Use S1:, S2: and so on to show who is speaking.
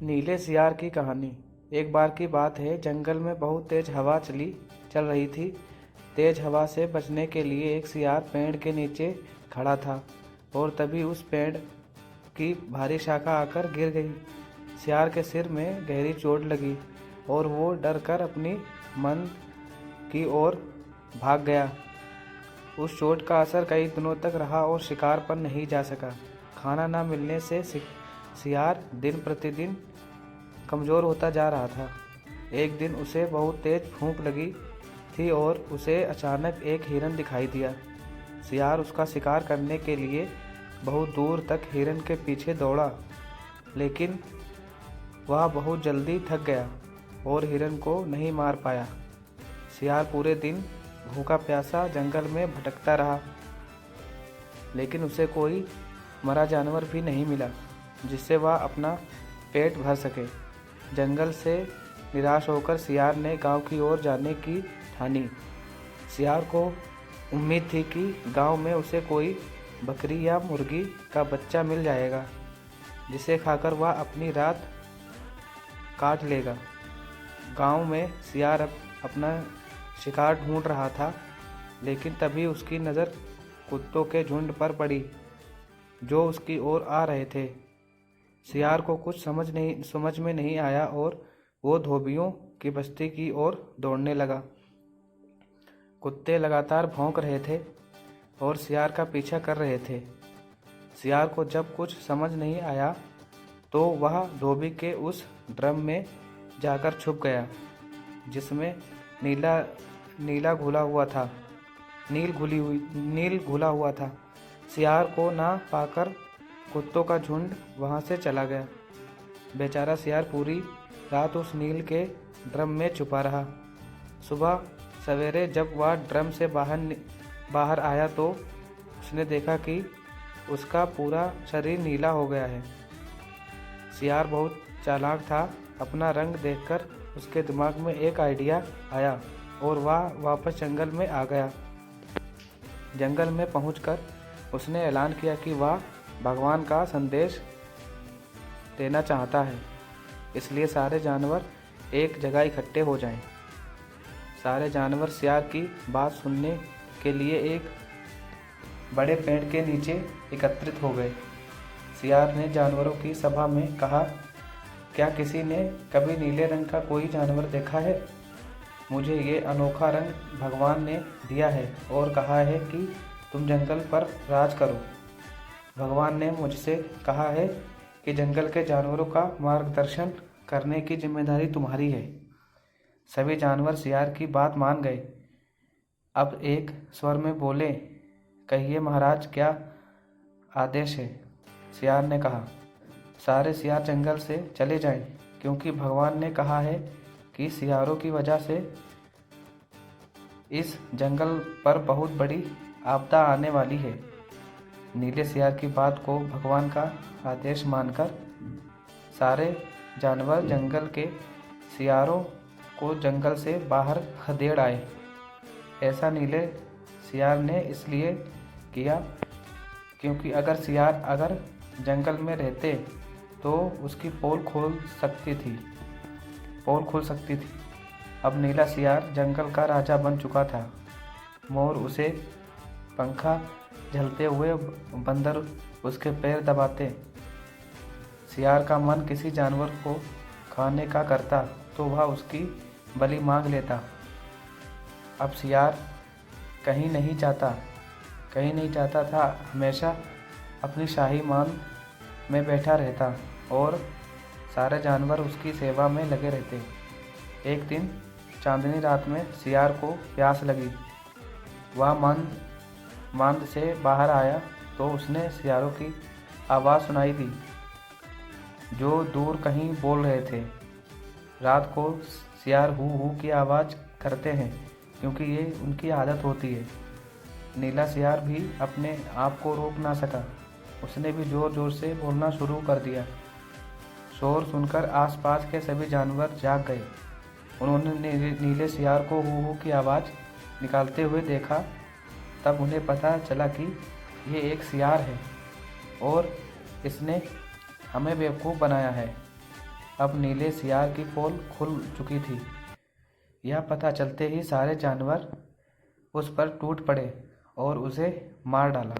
S1: नीले सियार की कहानी। एक बार की बात है, जंगल में बहुत तेज हवा चल रही थी। तेज हवा से बचने के लिए एक सियार पेड़ के नीचे खड़ा था और तभी उस पेड़ की भारी शाखा आकर गिर गई। सियार के सिर में गहरी चोट लगी और वो डर कर अपनी मन की ओर भाग गया। उस चोट का असर कई दिनों तक रहा और शिकार पर नहीं जा सका। खाना न मिलने से सियार दिन प्रतिदिन कमज़ोर होता जा रहा था। एक दिन उसे बहुत तेज भूख लगी थी और उसे अचानक एक हिरन दिखाई दिया। सियार उसका शिकार करने के लिए बहुत दूर तक हिरन के पीछे दौड़ा, लेकिन वह बहुत जल्दी थक गया और हिरन को नहीं मार पाया। सियार पूरे दिन भूखा प्यासा जंगल में भटकता रहा, लेकिन उसे कोई मरा जानवर भी नहीं मिला जिससे वह अपना पेट भर सके। जंगल से निराश होकर सियार ने गांव की ओर जाने की ठानी। सियार को उम्मीद थी कि गांव में उसे कोई बकरी या मुर्गी का बच्चा मिल जाएगा, जिसे खाकर वह अपनी रात काट लेगा। गांव में सियार अपना शिकार ढूंढ रहा था, लेकिन तभी उसकी नज़र कुत्तों के झुंड पर पड़ी जो उसकी ओर आ रहे थे। सियार को कुछ समझ में नहीं आया और वो धोबियों की बस्ती की ओर दौड़ने लगा। कुत्ते लगातार भौंक रहे थे और सियार का पीछा कर रहे थे। सियार को जब कुछ समझ नहीं आया तो वह धोबी के उस ड्रम में जाकर छुप गया जिसमें नील घुला हुआ था। सियार को ना पाकर कुत्तों का झुंड वहां से चला गया। बेचारा सियार पूरी रात उस नील के ड्रम में छुपा रहा। सुबह सवेरे जब वह ड्रम से बाहर आया तो उसने देखा कि उसका पूरा शरीर नीला हो गया है। सियार बहुत चालाक था। अपना रंग देखकर उसके दिमाग में एक आइडिया आया और वह वापस जंगल में आ गया। जंगल में पहुंचकर उसने ऐलान किया कि वह भगवान का संदेश देना चाहता है, इसलिए सारे जानवर एक जगह इकट्ठे हो जाएं। सारे जानवर सियार की बात सुनने के लिए एक बड़े पेड़ के नीचे एकत्रित हो गए। सियार ने जानवरों की सभा में कहा, क्या किसी ने कभी नीले रंग का कोई जानवर देखा है? मुझे ये अनोखा रंग भगवान ने दिया है और कहा है कि तुम जंगल पर राज करो। भगवान ने मुझसे कहा है कि जंगल के जानवरों का मार्गदर्शन करने की जिम्मेदारी तुम्हारी है। सभी जानवर सियार की बात मान गए। अब एक स्वर में बोले, कहिए महाराज, क्या आदेश है? सियार ने कहा, सारे सियार जंगल से चले जाएं, क्योंकि भगवान ने कहा है कि सियारों की वजह से इस जंगल पर बहुत बड़ी आपदा आने वाली है। नीले सियार की बात को भगवान का आदेश मानकर सारे जानवर जंगल के सियारों को जंगल से बाहर खदेड़ आए। ऐसा नीले सियार ने इसलिए किया क्योंकि अगर जंगल में रहते तो उसकी पोल खुल सकती थी। अब नीला सियार जंगल का राजा बन चुका था। मोर उसे पंखा झलते हुए, बंदर उसके पैर दबाते। सियार का मन किसी जानवर को खाने का करता तो वह उसकी बलि मांग लेता। अब सियार कहीं नहीं जाता था, हमेशा अपनी शाही मान में बैठा रहता और सारे जानवर उसकी सेवा में लगे रहते। एक दिन चांदनी रात में सियार को प्यास लगी। वह मांद से बाहर आया तो उसने सियारों की आवाज़ सुनाई दी जो दूर कहीं बोल रहे थे। रात को सियार हू हू की आवाज़ करते हैं क्योंकि ये उनकी आदत होती है। नीला सियार भी अपने आप को रोक ना सका। उसने भी ज़ोर ज़ोर से बोलना शुरू कर दिया। शोर सुनकर आसपास के सभी जानवर जाग गए। उन्होंने नीले सियार को हू हू की आवाज़ निकालते हुए देखा। तब उन्हें पता चला कि ये एक सियार है और इसने हमें बेवकूफ़ बनाया है। अब नीले सियार की पोल खुल चुकी थी। यह पता चलते ही सारे जानवर उस पर टूट पड़े और उसे मार डाला।